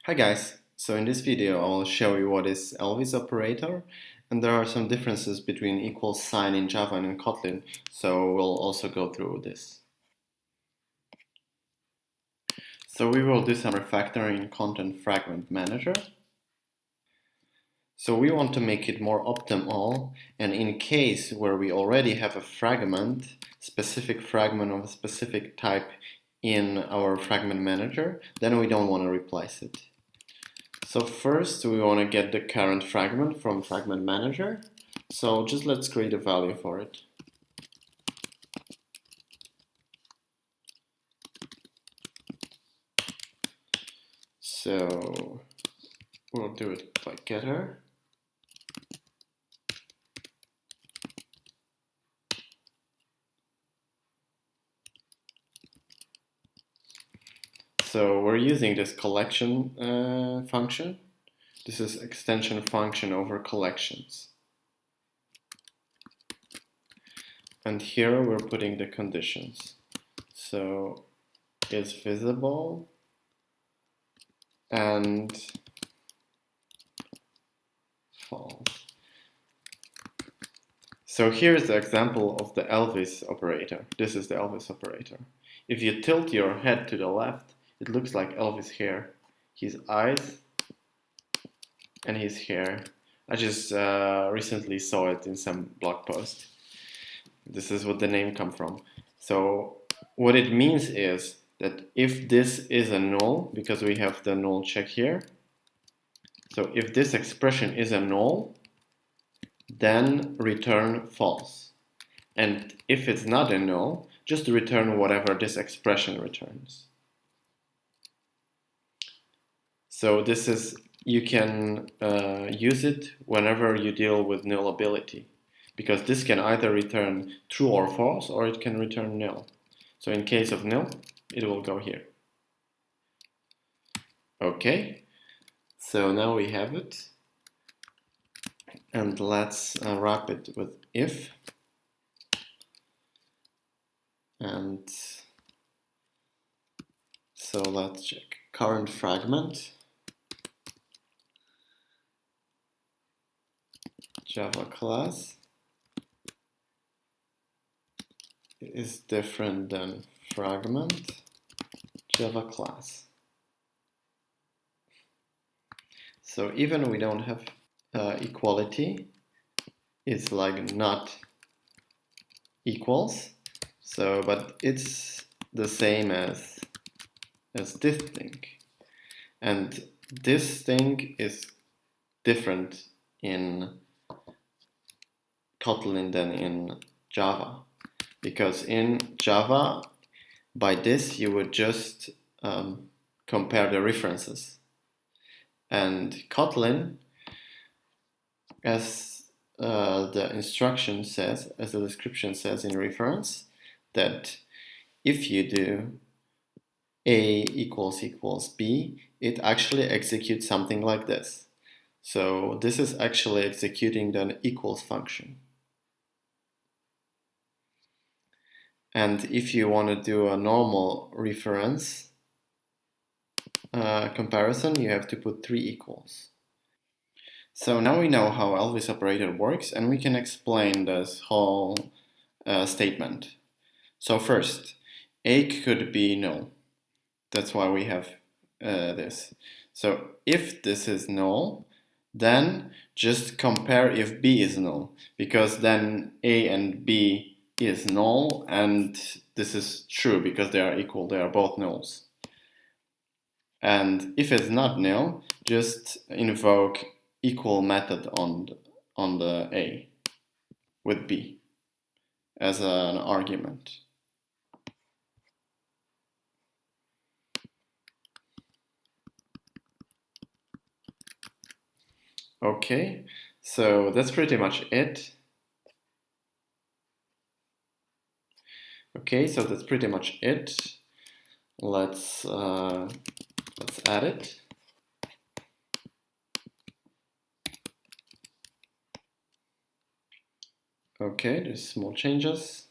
Hi guys, so in this video I will show you what is Elvis operator, and there are some differences between equal sign in Java and in Kotlin, so we'll also go through this. So we will do some refactoring in currentFragment So we want to make it more optimal, and in case where we already have a fragment, specific fragment of a specific type in our fragment manager, then we don't want to replace it. So first we want to get the current fragment from fragment manager. So just let's create a value for it. So we'll do it by getter. So we're using this collection function. This is extension function over collections. And here we're putting the conditions. So isVisible and false. So here's the example of the Elvis operator. This is the Elvis operator. If you tilt your head to the left, it looks like Elvis hair. His eyes and his hair. I just recently saw it in some blog post. This is what the name comes from. So what it means is that if this is a null, because we have the null check here, so if this expression is a null, then return false. And if it's not a null, just return whatever this expression returns. So this is, you can use it whenever you deal with nullability, because this can either return true or false, or it can return nil. So in case of nil, it will go here. Okay, so now we have it. And let's wrap it with if. And so let's check current fragment, JavaClass is different than fragment JavaClass. So even we don't have equality, it's like not equals. So, but it's the same as this thing, and this thing is different in Kotlin than in Java, because in Java, by this you would just compare the references, and Kotlin, as the instruction says, as the description says in reference, that if you do A equals B, it actually executes something like this. So this is actually executing the equals function. And if you want to do a normal reference comparison, you have to put 3 equals. So now we know how Elvis operator works, and we can explain this whole statement. So first, A could be null. That's why we have this. So if this is null, then just compare if B is null, because then A and B is null, and this is true because they are equal, they are both nulls. And if it's not null, just invoke equal method on the A with B as an argument. Okay, so that's pretty much it. Okay, so that's pretty much it. Let's add it. Okay, there's small changes.